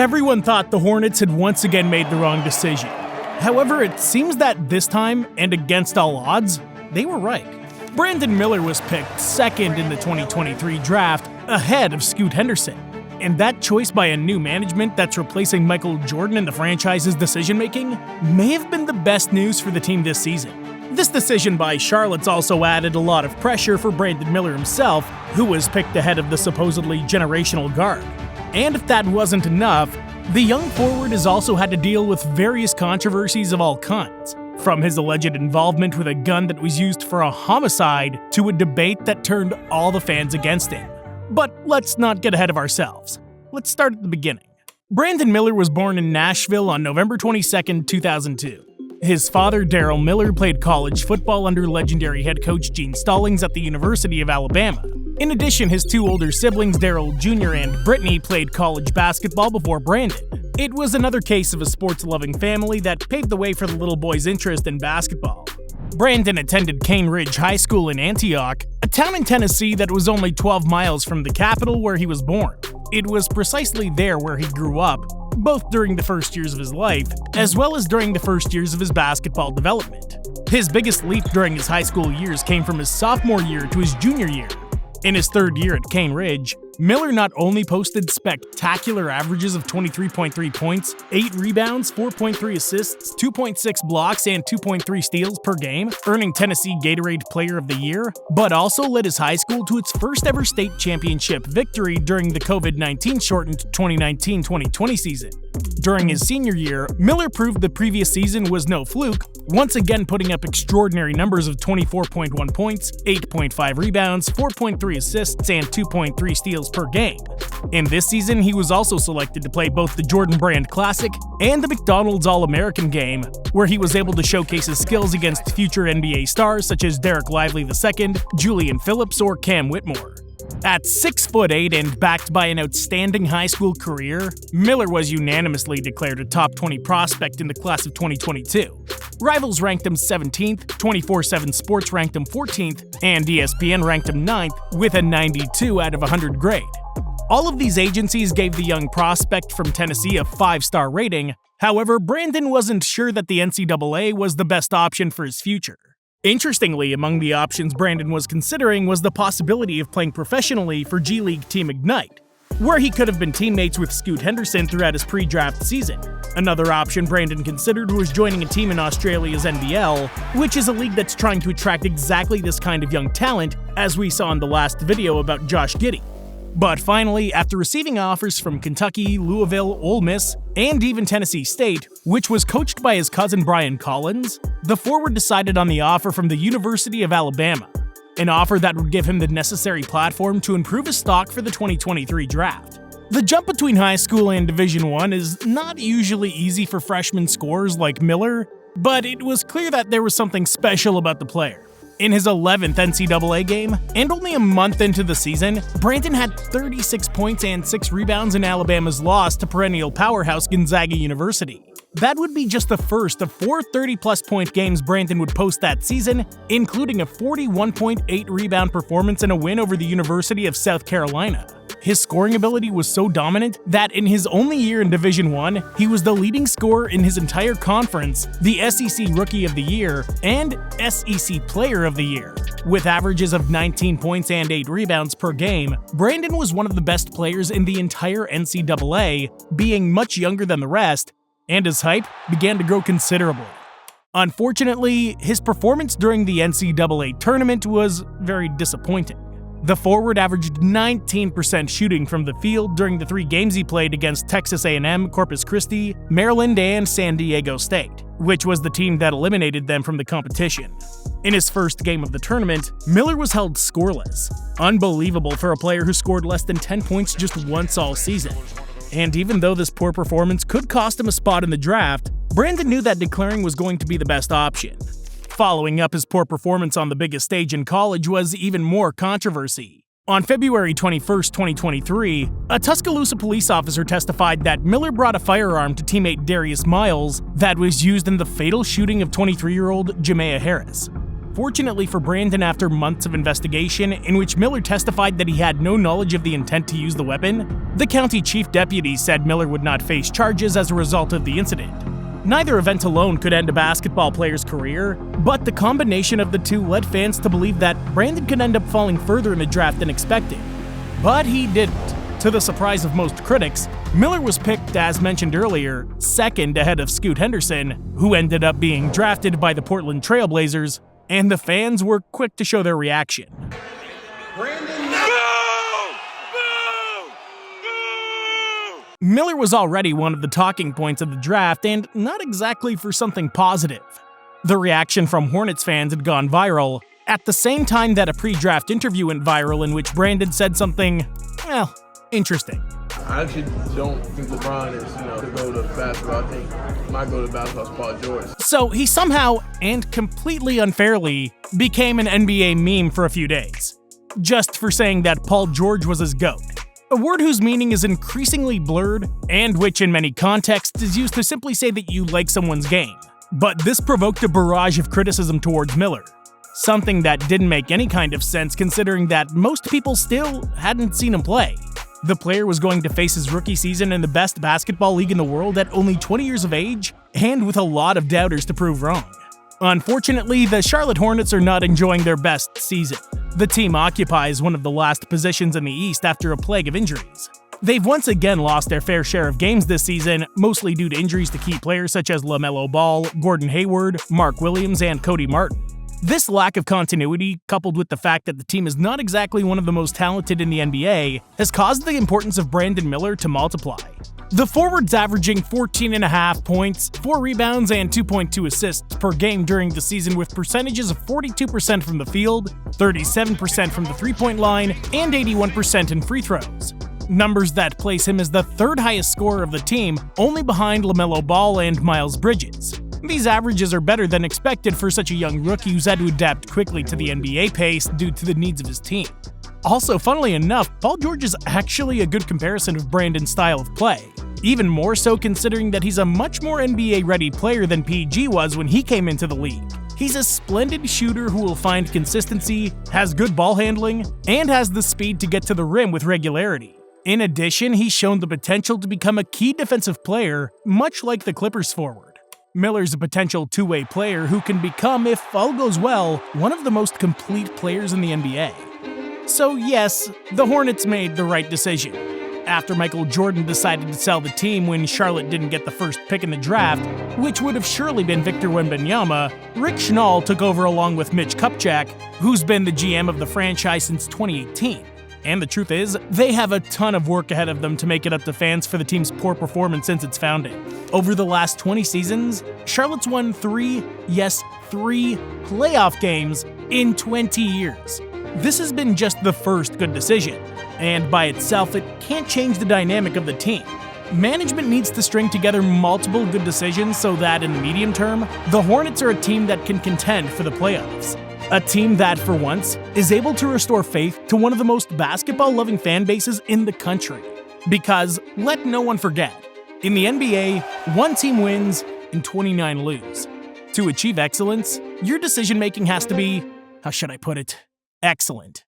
Everyone thought the Hornets had once again made the wrong decision. However, it seems that this time, and against all odds, they were right. Brandon Miller was picked second in the 2023 draft, ahead of Scoot Henderson. And that choice by a new management that's replacing Michael Jordan in the franchise's decision-making may have been the best news for the team this season. This decision by Charlotte's also added a lot of pressure for Brandon Miller himself, who was picked ahead of the supposedly generational guard. And if that wasn't enough, the young forward has also had to deal with various controversies of all kinds, from his alleged involvement with a gun that was used for a homicide to a debate that turned all the fans against him. But let's not get ahead of ourselves. Let's start at the beginning. Brandon Miller was born in Nashville on November 22, 2002. His father, Darryl Miller, played college football under legendary head coach Gene Stallings at the University of Alabama. In addition, his two older siblings, Darryl Jr. and Brittany, played college basketball before Brandon. It was another case of a sports-loving family that paved the way for the little boy's interest in basketball. Brandon attended Cane Ridge High School in Antioch, a town in Tennessee that was only 12 miles from the capital where he was born. It was precisely there where he grew up, both during the first years of his life, as well as during the first years of his basketball development. His biggest leap during his high school years came from his sophomore year to his junior year. In his third year at Cane Ridge, Miller not only posted spectacular averages of 23.3 points, 8 rebounds, 4.3 assists, 2.6 blocks, and 2.3 steals per game, earning Tennessee Gatorade Player of the Year, but also led his high school to its first ever state championship victory during the COVID-19 shortened 2019-2020 season. During his senior year, Miller proved the previous season was no fluke, once again putting up extraordinary numbers of 24.1 points, 8.5 rebounds, 4.3 assists, and 2.3 steals per game. In this season, he was also selected to play both the Jordan Brand Classic and the McDonald's All-American game, where he was able to showcase his skills against future NBA stars such as Derek Lively II, Julian Phillips, or Cam Whitmore. At 6'8" and backed by an outstanding high school career, Miller was unanimously declared a top 20 prospect in the class of 2022. Rivals ranked him 17th, 24/7 Sports ranked him 14th, and ESPN ranked him 9th with a 92 out of 100 grade. All of these agencies gave the young prospect from Tennessee a 5-star rating. However, Brandon wasn't sure that the NCAA was the best option for his future. Interestingly, among the options Brandon was considering was the possibility of playing professionally for G League Team Ignite, where he could have been teammates with Scoot Henderson throughout his pre-draft season. Another option Brandon considered was joining a team in Australia's NBL, which is a league that's trying to attract exactly this kind of young talent, as we saw in the last video about Josh Giddey. But finally, after receiving offers from Kentucky, Louisville, Ole Miss, and even Tennessee State, which was coached by his cousin Brian Collins, the forward decided on the offer from the University of Alabama, an offer that would give him the necessary platform to improve his stock for the 2023 draft. The jump between high school and Division I is not usually easy for freshman scorers like Miller, but it was clear that there was something special about the player. In his 11th NCAA game, and only a month into the season, Brandon had 36 points and 6 rebounds in Alabama's loss to perennial powerhouse Gonzaga University. That would be just the first of 4 30-plus point games Brandon would post that season, including a 41.8 rebound performance in a win over the University of South Carolina. His scoring ability was so dominant that in his only year in Division I, he was the leading scorer in his entire conference, the SEC Rookie of the Year, and SEC Player of the Year. With averages of 19 points and 8 rebounds per game, Brandon was one of the best players in the entire NCAA, being much younger than the rest, and his hype began to grow considerably. Unfortunately, his performance during the NCAA tournament was very disappointing. The forward averaged 19% shooting from the field during the 3 games he played against Texas A&M, Corpus Christi, Maryland, and San Diego State, which was the team that eliminated them from the competition. In his first game of the tournament, Miller was held scoreless. Unbelievable for a player who scored less than 10 points just once all season. And even though this poor performance could cost him a spot in the draft, Brandon knew that declaring was going to be the best option. Following up his poor performance on the biggest stage in college was even more controversy. On February 21, 2023, a Tuscaloosa police officer testified that Miller brought a firearm to teammate Darius Miles that was used in the fatal shooting of 23-year-old Jamea Harris. Fortunately for Brandon, after months of investigation in which Miller testified that he had no knowledge of the intent to use the weapon, the county chief deputy said Miller would not face charges as a result of the incident. Neither event alone could end a basketball player's career, but the combination of the two led fans to believe that Brandon could end up falling further in the draft than expected. But he didn't. To the surprise of most critics, Miller was picked, as mentioned earlier, second ahead of Scoot Henderson, who ended up being drafted by the Portland Trail Blazers, and the fans were quick to show their reaction. Miller was already one of the talking points of the draft, and not exactly for something positive. The reaction from Hornets fans had gone viral, at the same time that a pre-draft interview went viral in which Brandon said something, well, interesting. I actually don't think LeBron is, to go to basketball. I think my go to basketball is Paul George. So he somehow, and completely unfairly, became an NBA meme for a few days, just for saying that Paul George was his GOAT. A word whose meaning is increasingly blurred, and which in many contexts is used to simply say that you like someone's game. But this provoked a barrage of criticism towards Miller, something that didn't make any kind of sense considering that most people still hadn't seen him play. The player was going to face his rookie season in the best basketball league in the world at only 20 years of age, and with a lot of doubters to prove wrong. Unfortunately, the Charlotte Hornets are not enjoying their best season. The team occupies one of the last positions in the East after a plague of injuries. They've once again lost their fair share of games this season, mostly due to injuries to key players such as LaMelo Ball, Gordon Hayward, Mark Williams, and Cody Martin. This lack of continuity, coupled with the fact that the team is not exactly one of the most talented in the NBA, has caused the importance of Brandon Miller to multiply. The forward's averaging 14.5 points, 4 rebounds, and 2.2 assists per game during the season with percentages of 42% from the field, 37% from the three-point line, and 81% in free throws. Numbers that place him as the third highest scorer of the team, only behind LaMelo Ball and Miles Bridges. These averages are better than expected for such a young rookie who's had to adapt quickly to the NBA pace due to the needs of his team. Also, funnily enough, Paul George is actually a good comparison of Brandon's style of play. Even more so considering that he's a much more NBA-ready player than PG was when he came into the league. He's a splendid shooter who will find consistency, has good ball handling, and has the speed to get to the rim with regularity. In addition, he's shown the potential to become a key defensive player, much like the Clippers forward. Miller's a potential two-way player who can become, if all goes well, one of the most complete players in the NBA. So yes, the Hornets made the right decision. After Michael Jordan decided to sell the team when Charlotte didn't get the first pick in the draft, which would have surely been Victor Wembanyama, Rick Schnall took over along with Mitch Kupchak, who's been the GM of the franchise since 2018. And the truth is, they have a ton of work ahead of them to make it up to fans for the team's poor performance since its founding. Over the last 20 seasons, Charlotte's won 3 playoff games in 20 years. This has been just the first good decision, and by itself, it can't change the dynamic of the team. Management needs to string together multiple good decisions so that in the medium term, the Hornets are a team that can contend for the playoffs. A team that, for once, is able to restore faith to one of the most basketball-loving fan bases in the country. Because, let no one forget, in the NBA, one team wins and 29 lose. To achieve excellence, your decision-making has to be, how should I put it, excellent.